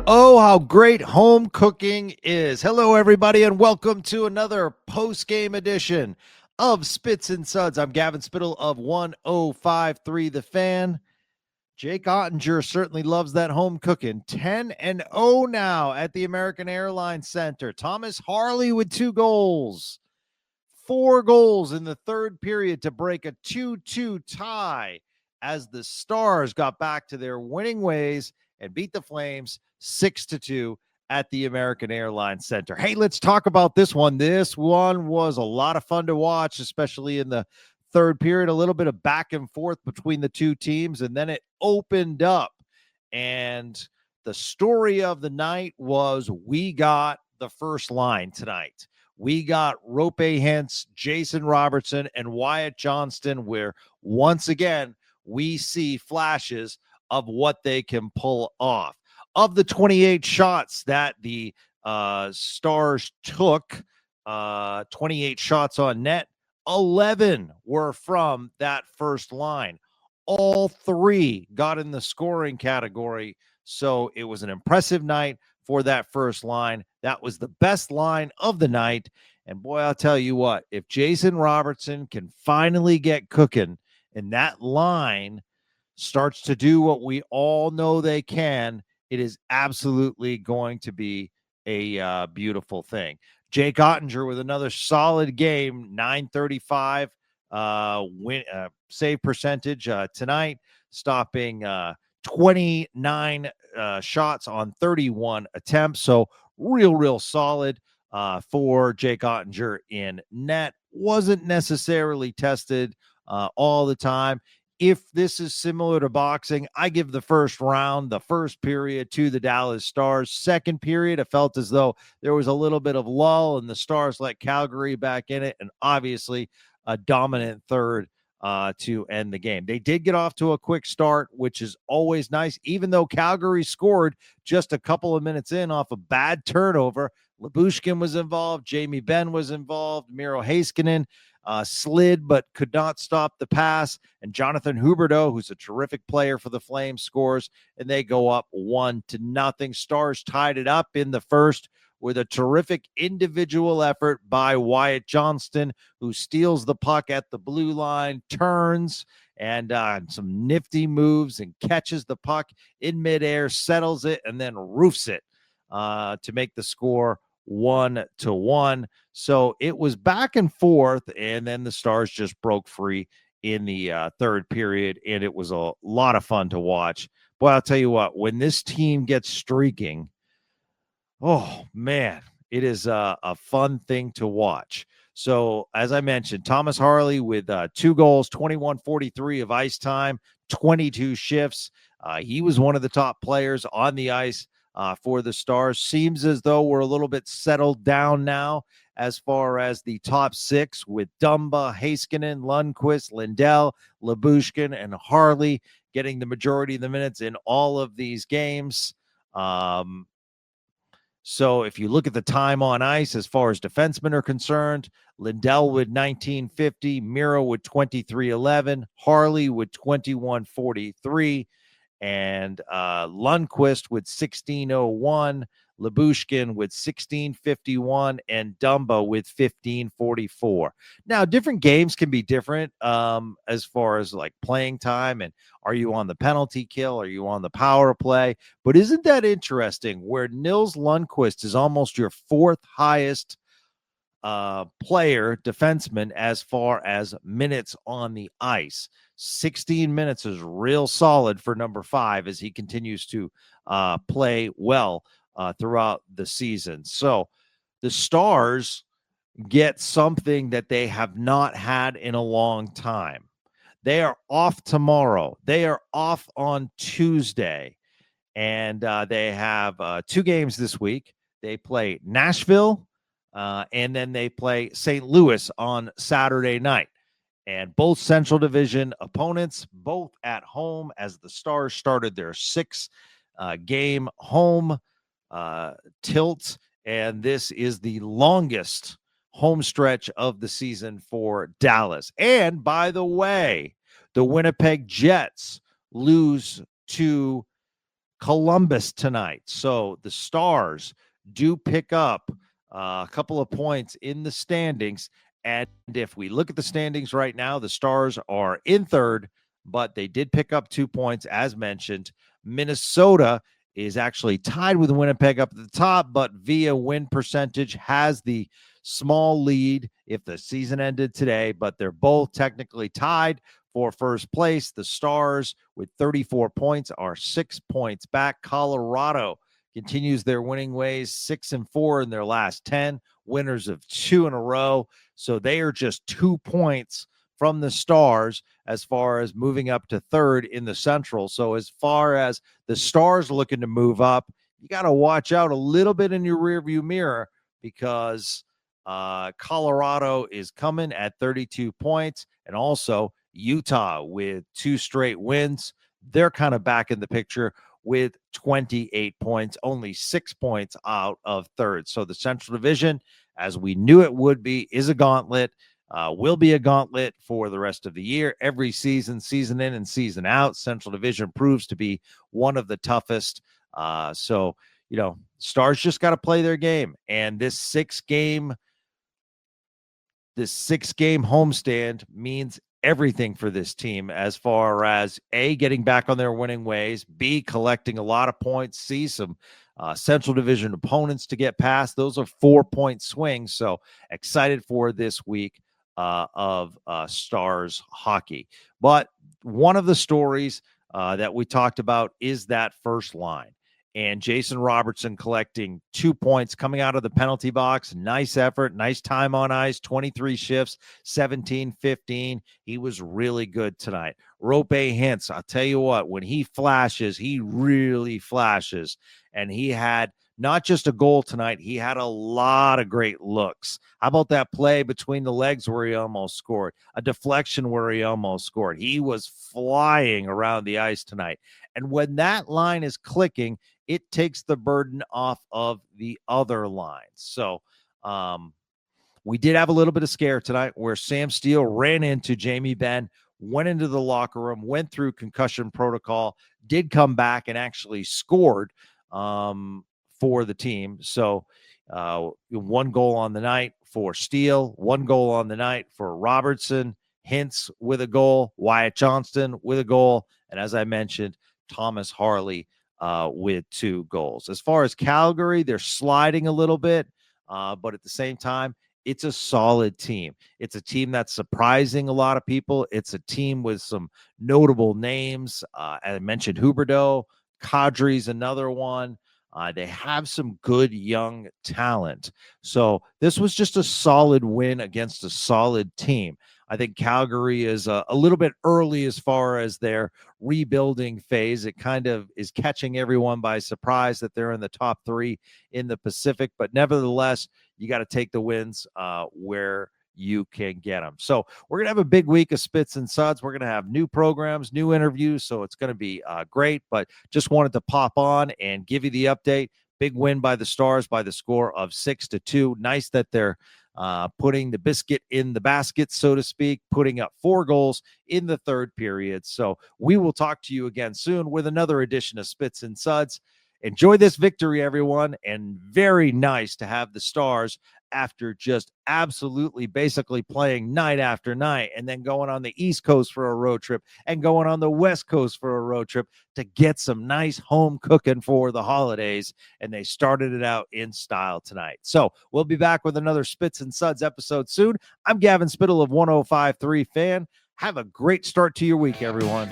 Oh, how great home cooking is. Hello, everybody, and welcome to another post-game edition of Spits and Suds. I'm Gavin Spittle of 105.3 The Fan. Jake Oettinger certainly loves that home cooking. 10-0 now at the American Airlines Center. Thomas Harley with 2 goals. 4 goals in the third period to break a 2-2 tie as the Stars got back to their winning ways and beat the Flames 6-2 at the American Airlines Center. Hey, let's talk about this one. This one was a lot of fun to watch, especially in the third period, a little bit of back and forth between the two teams, and then it opened up. And the story of the night was we got the first line tonight. We got Rope Hintz, Jason Robertson, and Wyatt Johnston, where once again we see flashes of what they can pull off. Of the 28 shots that the Stars took, 28 shots on net, 11 were from that first line. All 3 got in the scoring category, so it was an impressive night for that first line. That was the best line of the night. And boy, I'll tell you what, if Jason Robertson can finally get cooking and that line starts to do what we all know they can, it is absolutely going to be a beautiful thing. Jake Oettinger with another solid game, 935 save percentage tonight, stopping 29 shots on 31 attempts. So real solid for Jake Oettinger in net. Wasn't necessarily tested all the time. If this is similar to boxing, I give the first round, the first period to the Dallas Stars. Second period, I felt as though there was a little bit of lull and the Stars let Calgary back in it. And obviously a dominant third to end the game. They did get off to a quick start, which is always nice, even though Calgary scored just a couple of minutes in off a bad turnover. Lyubushkin was involved. Jamie Benn was involved. Miro Heiskanen slid but could not stop the pass. And Jonathan Huberdeau, who's a terrific player for the Flames, scores, and they go up 1-0. Stars tied it up in the first with a terrific individual effort by Wyatt Johnston, who steals the puck at the blue line, turns, and some nifty moves and catches the puck in midair, settles it, and then roofs it to make the score 1-1. So it was back and forth, and then the Stars just broke free in the third period, and it was a lot of fun to watch. Boy, I'll tell you what, when this team gets streaking, oh, man, it is a fun thing to watch. So, as I mentioned, Thomas Harley with 2 goals, 21:43 of ice time, 22 shifts. He was one of the top players on the ice for the Stars. Seems as though we're a little bit settled down now as far as the top 6 with Dumba, Heiskanen, Lundqvist, Lindell, Lyubushkin, and Harley getting the majority of the minutes in all of these games. So if you look at the time on ice as far as defensemen are concerned, Lindell with 1950, Miro with 2311, Harley with 2143, and Lundqvist with 1601, Lyubushkin with 1651, and Dumba with 1544. Now, different games can be different as far as like playing time and are you on the penalty kill? Are you on the power play? But isn't that interesting where Nils Lundqvist is almost your 4th highest player, defenseman, as far as minutes on the ice? 16 minutes is real solid for number 5 as he continues to play well throughout the season. So the Stars get something that they have not had in a long time. They are off tomorrow. They are off on Tuesday. And they have 2 games this week. They play Nashville, and then they play St. Louis on Saturday night. And both Central Division opponents, both at home, as the Stars started their 6-game home tilt. And this is the longest home stretch of the season for Dallas. And by the way, the Winnipeg Jets lose to Columbus tonight. So the Stars do pick up a couple of points in the standings. And if we look at the standings right now, the Stars are in third, but they did pick up 2 points, as mentioned. Minnesota is actually tied with Winnipeg up at the top, but via win percentage has the small lead if the season ended today, but they're both technically tied for first place. The Stars with 34 points are 6 points back. Colorado continues their winning ways, 6-4 in their last 10, winners of 2 in a row. So they are just 2 points from the Stars as far as moving up to third in the Central. So as far as the Stars looking to move up, you got to watch out a little bit in your rearview mirror because Colorado is coming at 32 points, and also Utah with 2 straight wins. They're kind of back in the picture with 28 points, only 6 points out of third. So the Central Division, as we knew it would be, is a gauntlet. Will be a gauntlet for the rest of the year. Every season, season in and season out, Central Division proves to be one of the toughest. So, Stars just got to play their game. And this six-game homestand means everything for this team as far as A, getting back on their winning ways, B, collecting a lot of points, C, some Central Division opponents to get past. Those are 4-point swings. So excited for this week of Stars hockey. But one of the stories that we talked about is that first line. And Jason Robertson collecting 2 points coming out of the penalty box. Nice effort, nice time on ice, 23 shifts, 17-15. He was really good tonight. Rope Hintz, I'll tell you what, when he flashes, he really flashes. And he had not just a goal tonight, he had a lot of great looks. How about that play between the legs where he almost scored? A deflection where he almost scored. He was flying around the ice tonight. And when that line is clicking, it takes the burden off of the other lines. So we did have a little bit of scare tonight where Sam Steele ran into Jamie Benn, went into the locker room, went through concussion protocol, did come back and actually scored for the team. So 1 goal on the night for Steele, 1 goal on the night for Robertson, Hintz with a goal, Wyatt Johnston with a goal, and as I mentioned, Thomas Harley with 2 goals. As far as Calgary, they're sliding a little bit, but at the same time, it's a solid team. It's a team that's surprising a lot of people. It's a team with some notable names. I mentioned Huberdeau, Kadri's another one. They have some good young talent. So this was just a solid win against a solid team. I think Calgary is a little bit early as far as their rebuilding phase. It kind of is catching everyone by surprise that they're in the top 3 in the Pacific. But nevertheless, you got to take the wins where you can get them. So we're going to have a big week of Spits and Suds. We're going to have new programs, new interviews. So it's going to be great. But just wanted to pop on and give you the update. Big win by the Stars by the score of 6-2. Nice that they're putting the biscuit in the basket, so to speak, putting up 4 goals in the third period. So we will talk to you again soon with another edition of Spits and Suds. Enjoy this victory, everyone, and very nice to have the Stars after just absolutely basically playing night after night and then going on the East Coast for a road trip and going on the West Coast for a road trip to get some nice home cooking for the holidays. And they started it out in style tonight. So we'll be back with another Spits and Suds episode soon. I'm Gavin Spittle of 105.3 Fan. Have a great start to your week, everyone.